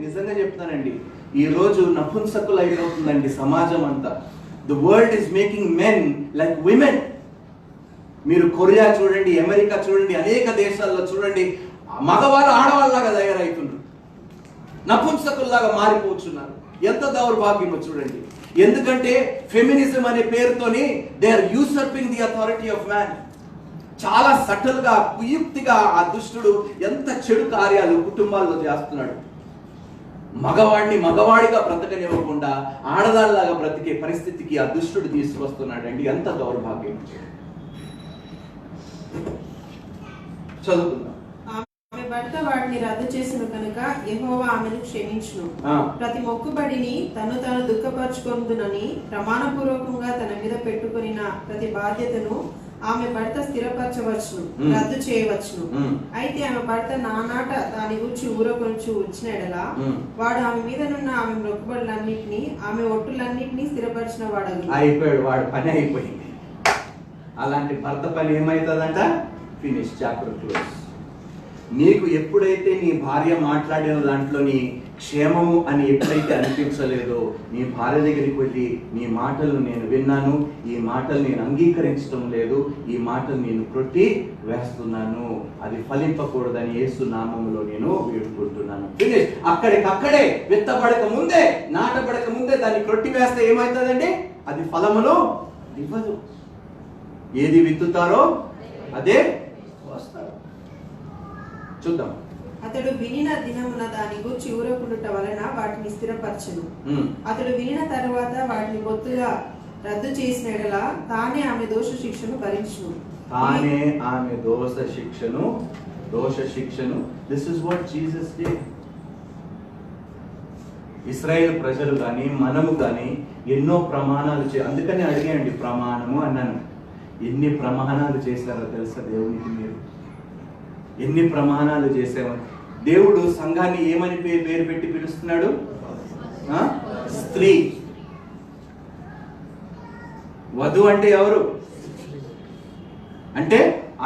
నిజంగా చెప్తానండి, ఈ రోజు నపుంసకులు అయిపోతుందండి సమాజం అంతా. The world is making men like women. మీరు కొరియా చూడండి, అమెరికా చూడండి, అనేక దేశాల్లో చూడండి, మగవాళ్ళు ఆడవాళ్ళలాగా తయారవుతున్నారు, నపుంసకుల్లాగా మారిపోతున్నారు. ఎంత దౌర్భాగ్యమో చూడండి. ఎందుకంటే ఫెమినిజం అనే పేరుతోని they are usurping the authority of man. చాలా సటల్గా, కుయుక్తిగా ఆ దుష్టుడు ఎంత చెడు కార్యాలు కుటుంబాల్లో చేస్తున్నాడు. మగవాడిని మగవాడిగా బ్రతకనివ్వకుండా ఆడదానిలాగా బ్రతికే పరిస్థితికి ఆ దుష్టుడు తీసుకొస్తున్నాడండి. ఎంత దౌర్భాగ్యం. చదువుకుందాం. ఆమె భర్త వాటిని రద్దు చేసిన కనుక యెహోవా ఆమెను క్షమించును. ప్రతి మొక్కుబడిని తాను దుఃఖపరచుకొందునని ప్రమాణపూర్వకంగా తన మీద పెట్టుకొనిన ప్రతి బాధ్యతను ఆమె భర్త స్థిరపరచవచ్చును, రద్దు చేయవచ్చును. అయితే ఆమె భర్త నానాట దాని గురించి ఊరకొంచు వచ్చిన ఎడల వాడు ఆమె మీదనున్న ఆమె మొక్కుబడులన్నిటినీ, ఆమె ఒట్టులన్నిటినీ స్థిరపరిచిన వాడు అయిపోయాడు. వాడు పని అయిపోయింది. అలాంటి భర్త పని ఏమైతుందంట? Finish, chapter close. నీకు ఎప్పుడైతే నీ భార్య మాట్లాడిన దాంట్లోని క్షేమము అని ఎప్పుడైతే అనిపించలేదో, నీ భార్య దగ్గరికి వెళ్ళి నీ మాటలు నేను విన్నాను, ఈ మాటలు నేను అంగీకరించడం లేదు, ఈ మాటలు నేను కొట్టి వేస్తున్నాను, అది ఫలింపకూడదని యేసు నామములో నేను వేడుకుంటున్నాను. ఫినిష్. అక్కడికక్కడే విత్తబడక ముందే, నాటబడక ముందే దాన్ని కొట్టి వేస్తే ఏమవుతుందండి? అది ఫలములు ఇవ్వదు. ఏది విత్తుతారో అదే వస్తారు. చూద్దాం. అతడు వినిన దినమున దాని గురించి ఊరకుండుట వలన వాటిని స్థిరపరచును. అతడు వినిన తరువాత వాటిని బొత్తుగా రద్దు చేసిన ఎడల తానే ఆమె దోష శిక్షను భరించును. తానే ఆమె దోష శిక్షను. This is what Jesus did. Israel ప్రజలు కానీ మనము కానీ ఎన్నో ప్రమాణాలు అందుకని అడిగాయండి, ప్రమాణము అన్నాను. ఎన్ని ప్రమాణాలు చేశారో తెలుసా దేవునికి? మీరు ఎన్ని ప్రమాణాలు చేసేవారు? దేవుడు సంఘాన్ని ఏమని పేరు పెట్టి పిలుస్తున్నాడు? స్త్రీ. వధు అంటే ఎవరు? అంటే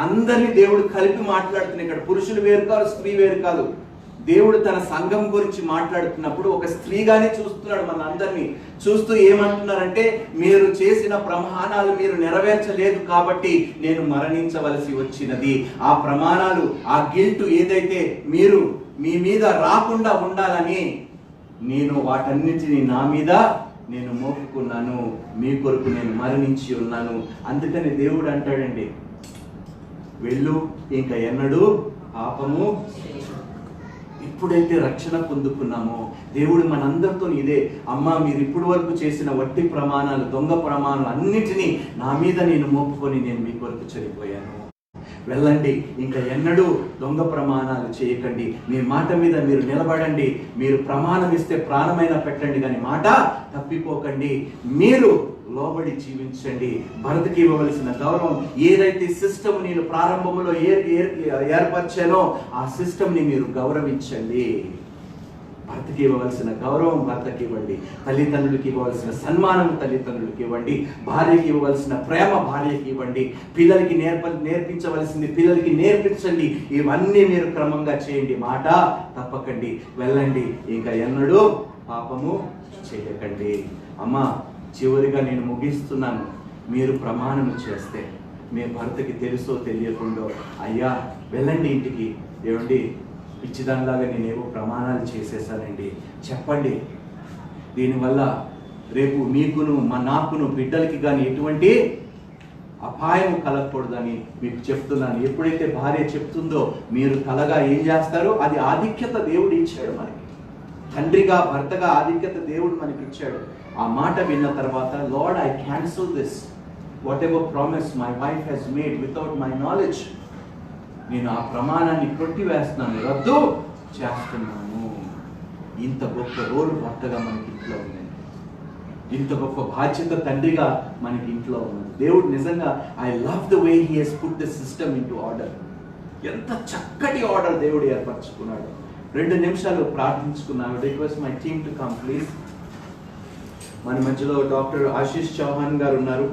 అందరినీ దేవుడు కలిపి మాట్లాడుతున్నాడు. ఇక్కడ పురుషులు వేరు కాదు, స్త్రీ వేరు కాదు. దేవుడు తన సంఘం గురించి మాట్లాడుతున్నప్పుడు ఒక స్త్రీగానే చూస్తున్నాడు. మన అందరినీ చూస్తూ ఏమంటున్నారంటే, మీరు చేసిన ప్రమాణాలు మీరు నెరవేర్చలేదు కాబట్టి నేను మరణించవలసి వచ్చినది. ఆ ప్రమాణాలు, ఆ గిల్ట్ ఏదైతే మీరు మీ మీద రాకుండా ఉండాలని నేను వాటన్నిటిని నా మీద నేను మోపుకున్నాను, మీ కొరకు నేను మరణించి ఉన్నాను. అందుకని దేవుడు అంటాడండి, వెళ్ళు, ఇంకా ఎన్నడూ పాపము. ఎప్పుడైతే రక్షణ పొందుకున్నామో దేవుడు మనందరితో ఇదే, అమ్మ మీరు ఇప్పటి వరకు చేసిన వట్టి ప్రమాణాలు, దొంగ ప్రమాణాలు అన్నిటినీ నా మీద నేను మోపుకొని నేను మీ కొరకు చనిపోయాను. వెళ్ళండి, ఇంకా ఎన్నడూ దొంగ ప్రమాణాలు చేయకండి, మీ మాట మీద మీరు నిలబడండి, మీరు ప్రమాణం ఇస్తే ప్రాణమైనా పెట్టండి, కానీ మాట తప్పిపోకండి, మీరు లోబడి జీవించండి. భర్తకి ఇవ్వవలసిన గౌరవం ఏదైతే సిస్టమ్ నేను ప్రారంభంలో ఏర్పరిచానో ఆ సిస్టమ్ని మీరు గౌరవించండి. భర్తకి ఇవ్వవలసిన గౌరవం భర్తకి ఇవ్వండి, తల్లిదండ్రులకి ఇవ్వవలసిన సన్మానం తల్లిదండ్రులకి ఇవ్వండి, భార్యకి ఇవ్వవలసిన ప్రేమ భార్యకి ఇవ్వండి, పిల్లలకి నేర్పించవలసింది పిల్లలకి నేర్పించండి. ఇవన్నీ మీరు క్రమంగా చేయండి, మాట తప్పకండి. వెళ్ళండి, ఇంకా ఎన్నడూ పాపము చేయకండి. అమ్మా, చివరిగా నేను ముగిస్తున్నాను. మీరు ప్రమాణం చేస్తే మీ భర్తకి తెలుసో తెలియకుండా, అయ్యా వెళ్ళండి ఇంటికి, ఏమండి పిచ్చిదానిలాగా నేనేవో ప్రమాణాలు చేసేసానండి చెప్పండి. దీనివల్ల రేపు మీకును నాకును బిడ్డలకి కానీ ఎటువంటి అపాయం కలగకూడదని మీకు చెప్తున్నాను. ఎప్పుడైతే భార్య చెప్తుందో మీరు కలగా ఏం చేస్తారో, అది ఆధిక్యత దేవుడు ఇచ్చాడు మనకి. తండ్రిగా భర్తగా ఆధిక్యత దేవుడు మనకి ఇచ్చాడు. ఆ మాట విన్న తర్వాత, lord I cancel this, whatever promise my wife has made without my knowledge, నేను ఆ ప్రమాణాన్ని కొట్టి వేస్తున్నాను, రద్దు చేస్తున్నాను. ఇంత గొప్ప రోల్ భర్తగా మనకి ఇంట్లో ఉంది, ఇంత గొప్ప బాధ్యత తండ్రిగా మనకి ఇంట్లో ఉన్నది. దేవుడు నిజంగా I love the way he has put the system into order. ఎంత చక్కటి ఆర్డర్ దేవుడు ఏర్పరచుకున్నాడు. 2 నిమిషాలు ప్రార్థించుకున్నాను. Request my team to come please. మన మధ్యలో డాక్టర్ ఆశీష్ చౌహాన్ గారు ఉన్నారు.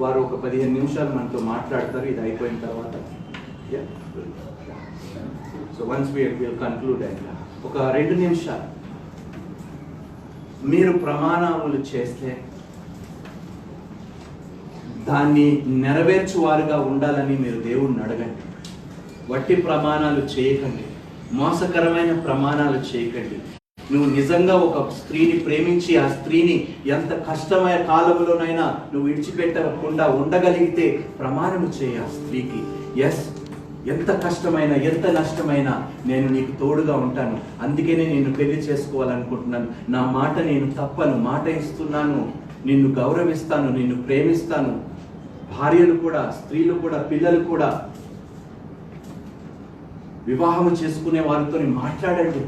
వారు ఒక 15 నిమిషాలు మనతో మాట్లాడతారు ఇది అయిపోయిన తర్వాత. So once we will conclude. ఒక 2 నిమిషాలు మీరు ప్రమాణములు చేస్తే దాన్ని నెరవేర్చువారుగా ఉండాలని మీరు దేవుణ్ణి అడగండి. వట్టి ప్రమాణాలు చేయకండి, మోసకరమైన ప్రమాణాలు చేయకండి. నువ్వు నిజంగా ఒక స్త్రీని ప్రేమించి ఆ స్త్రీని ఎంత కష్టమైన కాలంలోనైనా నువ్వు విడిచిపెట్టకుండా ఉండగలిగితే ప్రమాణము చేయి ఆ స్త్రీకి. ఎస్, ఎంత కష్టమైనా ఎంత నష్టమైనా నేను నీకు తోడుగా ఉంటాను, అందుకనే నేను పెళ్లి చేసుకోవాలనుకుంటున్నాను, నా మాట నేను తప్పను, మాట ఇస్తున్నాను, నిన్ను గౌరవిస్తాను, నిన్ను ప్రేమిస్తాను. భార్యలు కూడా, స్త్రీలు కూడా, పిల్లలు కూడా వివాహము చేసుకునే వారితో మాట్లాడండి,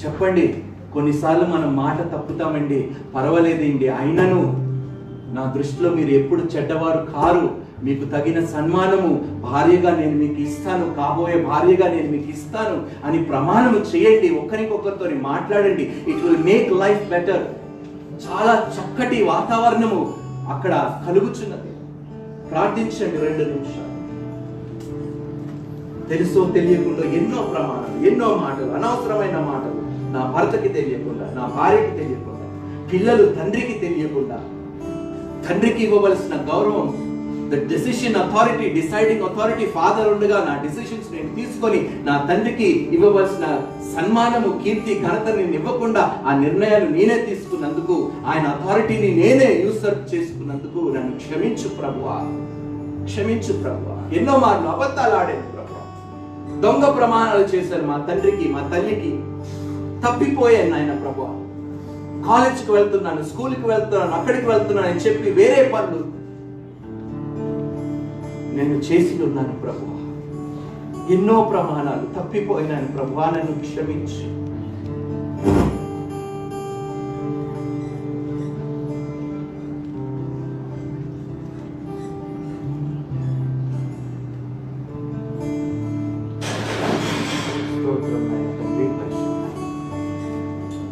చెప్పండి. కొన్నిసార్లు మనం మాట తప్పుతామండి, పర్వాలేదండి, అయినను నా దృష్టిలో మీరు ఎప్పుడు చెడ్డవారు కారు, మీకు తగిన సన్మానము భార్యగా నేను మీకు ఇస్తాను, కాబోయే భార్యగా నేను మీకు ఇస్తాను అని ప్రమాణము చేయండి. ఒకరికొకరితో మాట్లాడండి. It will make life better. చాలా చక్కటి వాతావరణము అక్కడ కలుగుచున్నది. ప్రార్థించండి 2 నిమిషాలు. తెలుసో తెలియకుండా ఎన్నో ప్రమాణాలు, ఎన్నో మాటలు, అనవసరమైన మాటలు, నా భర్తకి తెలియకుండా, నా భార్యకి తెలియకుండా, పిల్లలు తండ్రికి తెలియకుండా, తండ్రికి ఇవ్వవలసిన గౌరవం, the decision authority, deciding authority father ఉండగా నా డెసిషన్స్ నేను తీసుకొని నా తండ్రికి ఇవ్వవలసిన సన్మానము, కీర్తి, ఘనత నేను ఇవ్వకుండా ఆ నిర్ణయాలు నేనే తీసుకున్నందుకు, ఆయన అథారిటీని నేనే యూసర్ప్ చేసుకున్నందుకు నన్ను క్షమించు ప్రభువా, క్షమించు ప్రభువా. ఎన్నో మార్లు అబద్ధాలు ఆడాను ప్రభువా, దొంగ ప్రమాణాలు చేశాను మా తండ్రికి, మా తల్లికి, తప్పిపోయాను నాయన ప్రభువా. కాలేజ్కి వెళ్తున్నాను, స్కూల్కి వెళ్తున్నాను, అక్కడికి వెళ్తున్నాను అని చెప్పి వేరే పనులు నేను చేసి ఉన్నాను ప్రభువా. ఎన్నో ప్రమాణాలు తప్పిపోయినాను ప్రభువా, నన్ను క్షమించు.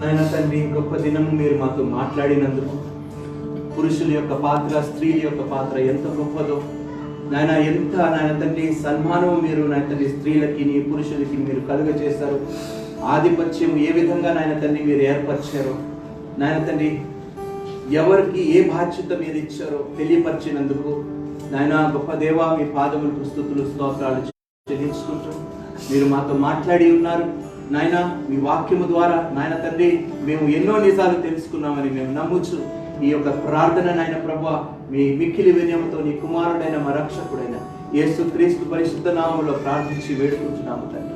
నాయన తండ్రి, గొప్ప దినము మీరు మాతో మాట్లాడినందుకు, పురుషుల యొక్క పాత్ర, స్త్రీల యొక్క పాత్ర ఎంత గొప్పదో నాయన, ఎంత నాయన తండ్రి సన్మానం మీరు నాయన తండ్రి స్త్రీలకి పురుషులకి మీరు కలుగజేశారు. ఆధిపత్యం ఏ విధంగా నాయన తండ్రి మీరు ఏర్పరిచారో నాయన తండ్రి, ఎవరికి ఏ బాధ్యత మీరు ఇచ్చారో తెలియపరిచినందుకు నాయన గొప్ప దేవా, మీ పాదములకు స్తుతులు స్తోత్రాలు చెల్లించుకుంటూ మీరు మాతో మాట్లాడి ఉన్నారు నాయన. మీ వాక్యము ద్వారా నాయన తండ్రి మేము ఎన్నో నిజాలు తెలుసుకున్నామని మేము నమ్ముచు ఈ యొక్క ప్రార్థన నాయన ప్రభువా, మీ మిక్కిలి వినయముతో నీ కుమారుడైన మా రక్షకుడైన యేసుక్రీస్తు పరిశుద్ధ నామములో ప్రార్థించి వేడుకుంటున్నాము తండ్రి.